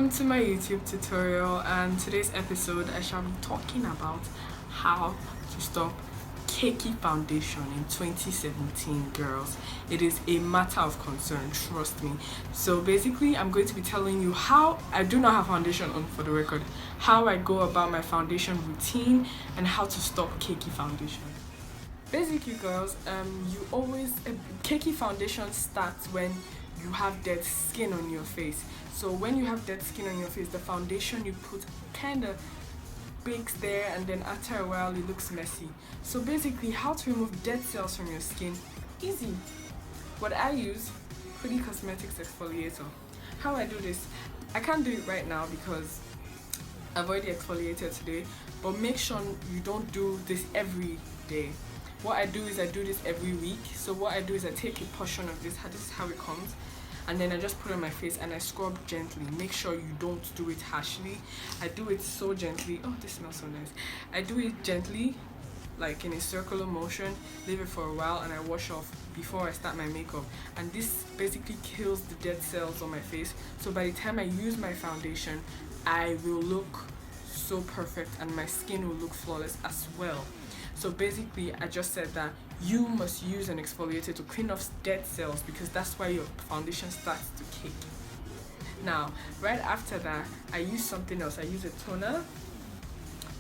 Welcome to my YouTube tutorial, and today's episode I shall be talking about how to stop cakey foundation in 2017, girls. It is a matter of concern, trust me. So basically I'm going to be telling you how I do not have foundation on, for the record, how I go about my foundation routine and how to stop cakey foundation. Basically, girls, you always cakey foundation starts when you have dead skin on your face. So when you have dead skin on your face, the foundation you put kind of bakes there, and then after a while it looks messy. So basically, how to remove dead cells from your skin? Easy. What I use, KUDDY Cosmetics exfoliator. How I do this, I can't do it right now because I've already exfoliated today, but make sure you don't do this every day. What I do is I do this every week. So what I do is I take a portion of this is how it comes, and then I just put it on my face and I scrub gently. Make sure you don't do it harshly. I do it so gently. Oh, this smells so nice. I do it gently, like in a circular motion, leave it for a while, and I wash off before I start my makeup. And this basically kills the dead cells on my face, so by the time I use my foundation, I will look so perfect and my skin will look flawless as well. So basically, I just said that you must use an exfoliator to clean off dead cells, because that's why your foundation starts to cake. Now, right after that, I use something else. I use a toner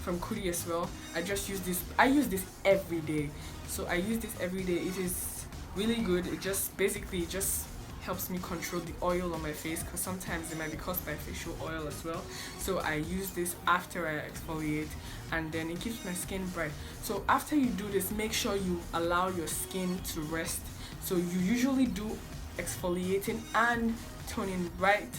from KUDDY as well. I just use this. I use this every day. So I use this every day. It is really good. It just basically just helps me control the oil on my face, because sometimes it might be caused by facial oil as well. So I use this after I exfoliate, and then it keeps my skin bright. So after you do this, make sure you allow your skin to rest. So you usually do exfoliating and toning right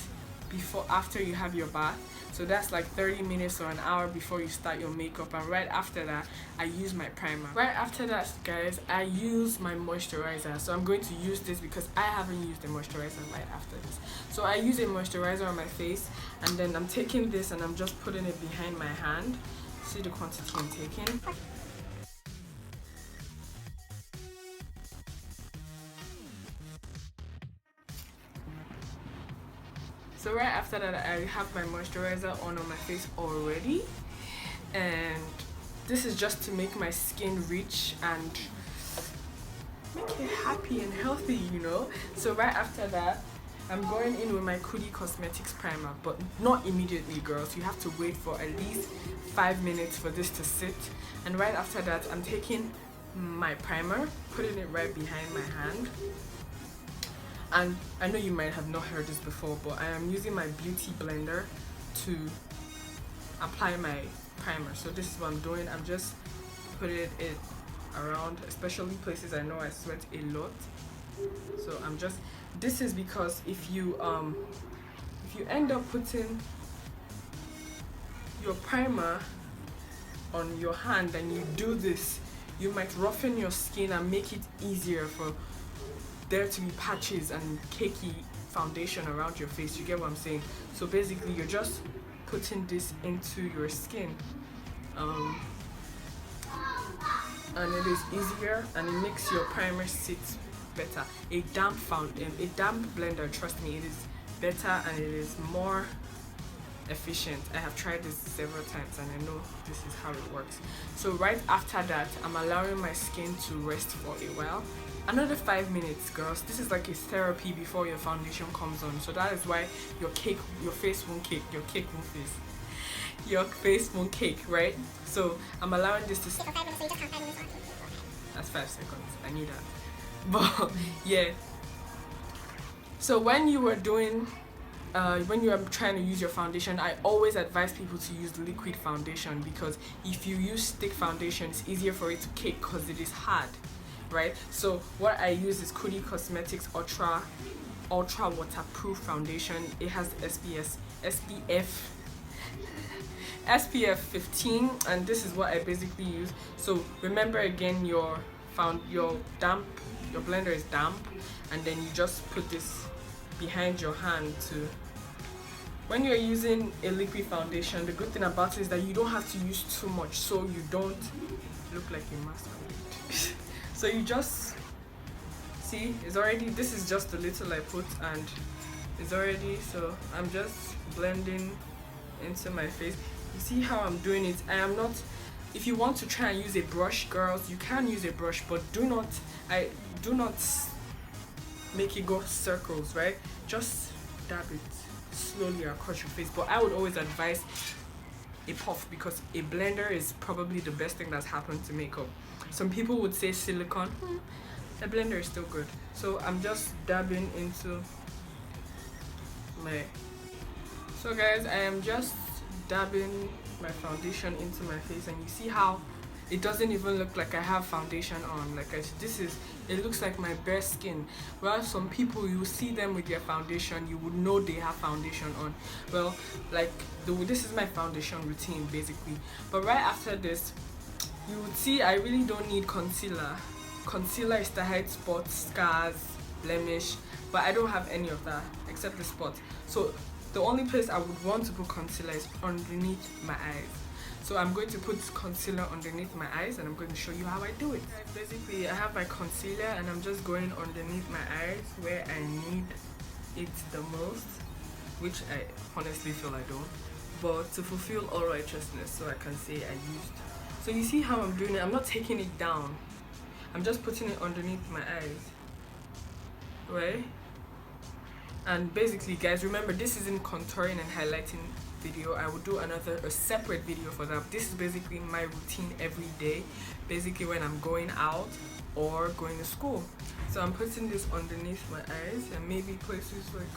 after you have your bath. So that's like 30 minutes or an hour before you start your makeup, and right after that I use my primer. Right after that, guys, I use my moisturizer. So I'm going to use this because I haven't used a moisturizer right after this. So I use a moisturizer on my face, and then I'm taking this and I'm just putting it behind my hand. See the quantity I'm taking. So right after that, I have my moisturizer on my face already, and this is just to make my skin rich and make it happy and healthy, you know. So right after that, I'm going in with my KUDDY Cosmetics primer, but not immediately, girls. You have to wait for at least 5 minutes for this to sit. And right after that, I'm taking my primer, putting it right behind my hand. And I know you might have not heard this before, but I am using my beauty blender to apply my primer. So this is what I'm doing. I'm just putting it around, especially places I know I sweat a lot. So I'm just, this is because if you end up putting your primer on your hand and you do this, you might roughen your skin and make it easier for there to be patches and cakey foundation around your face. You get what I'm saying? So basically, you're just putting this into your skin, and it is easier and it makes your primer sit better. A damp blender, trust me, it is better and it is more efficient. I have tried this several times and I know this is how it works. So right after that, I'm allowing my skin to rest for a while. Another 5 minutes, girls. This is like a therapy before your foundation comes on. So that is why your face won't cake. Your face won't cake, right? So I'm allowing this to. That's 5 seconds. I knew that. But yeah. So when you are doing, when you are trying to use your foundation, I always advise people to use liquid foundation, because if you use stick foundation, it's easier for it to cake because it is hard. Right, so what I use is KUDDY Cosmetics Ultra Waterproof Foundation. It has SPF 15, and this is what I basically use. So remember again, your blender is damp, and then you just put this behind your hand to. When you're using a liquid foundation, the good thing about it is that you don't have to use too much, so you don't look like a masquerade. So you just see, it's already, this is just a little I put, and is already, so I'm just blending into my face. You see how I'm doing it? I am not, if you want to try and use a brush, girls, you can use a brush, but do not make it go circles, right? Just dab it slowly across your face. But I would always advise a puff, because a blender is probably the best thing that's happened to makeup. Some people would say silicone, a blender is still good. So I'm just dabbing into my, so guys, I am just dabbing my foundation into my face, and you see how it doesn't even look like I have foundation on. Like it looks like my bare skin. Well, some people, you see them with their foundation, you would know they have foundation on. Well, like this is my foundation routine basically. But right after this, you would see I really don't need concealer. Concealer is to hide spots, scars, blemish, but I don't have any of that except the spots. So the only place I would want to put concealer is underneath my eyes. So I'm going to put concealer underneath my eyes, and I'm going to show you how I do it. Basically, I have my concealer and I'm just going underneath my eyes where I need it the most, which I honestly feel I don't. But to fulfill all righteousness, so I can say I used. So you see how I'm doing it? I'm not taking it down. I'm just putting it underneath my eyes, right? And basically, guys, remember, this isn't contouring and highlighting video. I will do a separate video for that. This is basically my routine every day, basically when I'm going out or going to school. So I'm putting this underneath my eyes and maybe places like,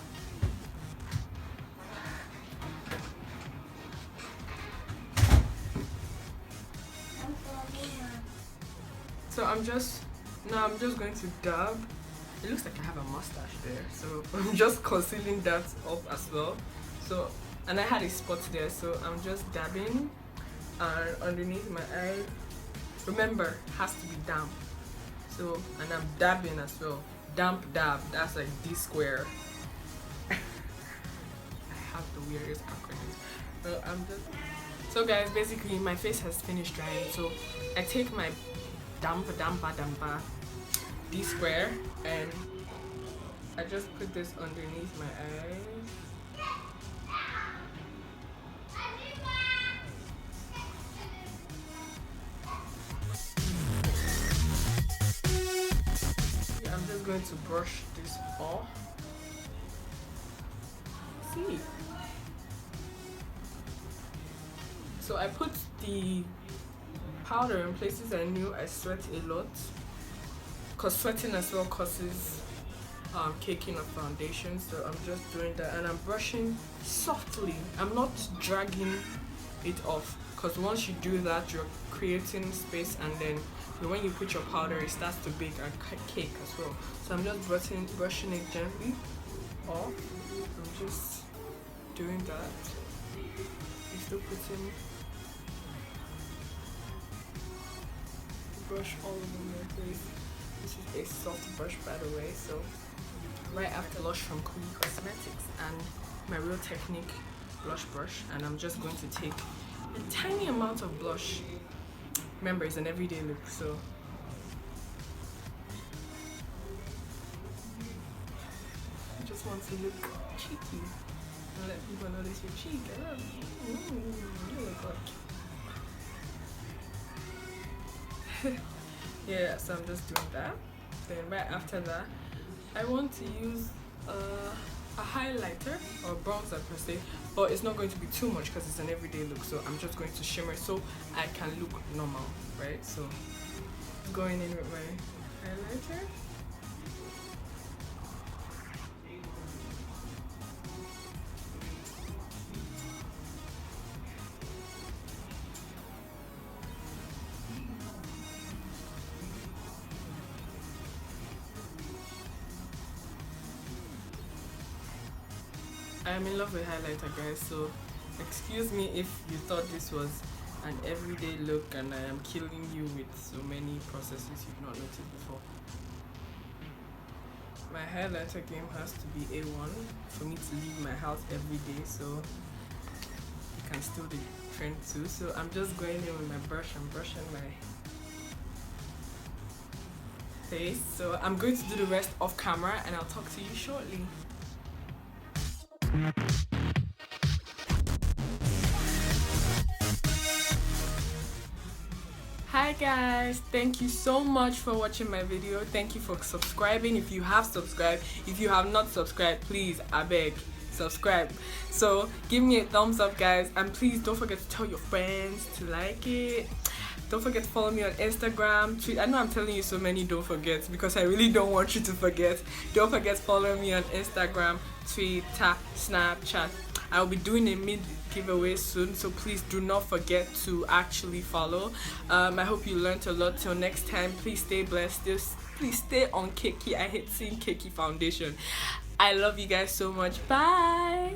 so I'm just going to dab. It looks like I have a mustache there, so I'm just concealing that up as well. So, and I had a spot there, so I'm just dabbing underneath my eye. Remember, has to be damp. So, and I'm dabbing as well. Damp dab, that's like D square. I have the weirdest acronyms. So I'm just, so guys, basically my face has finished drying, so I take my dampa D square and I just put this underneath my eyes. I'm just going to brush this off. See? So I put the powder in places I knew I sweat a lot, because sweating as well causes caking of foundation. So I'm just doing that and I'm brushing softly. I'm not dragging it off, because once you do that, you're creating space, and then when you put your powder, it starts to bake and cake as well. So I'm just brushing it gently off. I'm just doing that. I'm still putting brush all over my face. This is a soft brush, by the way. So right after Lush from KUDDY Cosmetics and my Real Technique blush brush, and I'm just going to take a tiny amount of blush. Remember, it's an everyday look, so you just want to look cheeky and let people notice your cheek. I love you. You look like yeah, so I'm just doing that. Then right after that, I want to use a highlighter or bronzer per se, but it's not going to be too much because it's an everyday look. So I'm just going to shimmer so I can look normal, right? So going in with my highlighter. I am in love with highlighter, guys, so excuse me if you thought this was an everyday look and I am killing you with so many processes you've not noticed before. My highlighter game has to be A1 for me to leave my house every day, so you can steal the trend too. So I'm just going in with my brush and brushing my face. So I'm going to do the rest off camera and I'll talk to you shortly. Hi guys, thank you so much for watching my video. Thank you for subscribing if you have subscribed. If you have not subscribed, please, I beg, subscribe. So give me a thumbs up guys, and please don't forget to tell your friends to like it. Don't forget to follow me on Instagram, tweet. I know I'm telling you so many don't forget because I really don't want you to forget. Don't forget to follow me on Instagram, Twitter, Snapchat. I'll be doing a mid giveaway soon, so please do not forget to actually follow. I hope you learned a lot. Till next time, please stay blessed. Please stay on Cakey. I hate seeing Cakey foundation. I love you guys so much. Bye.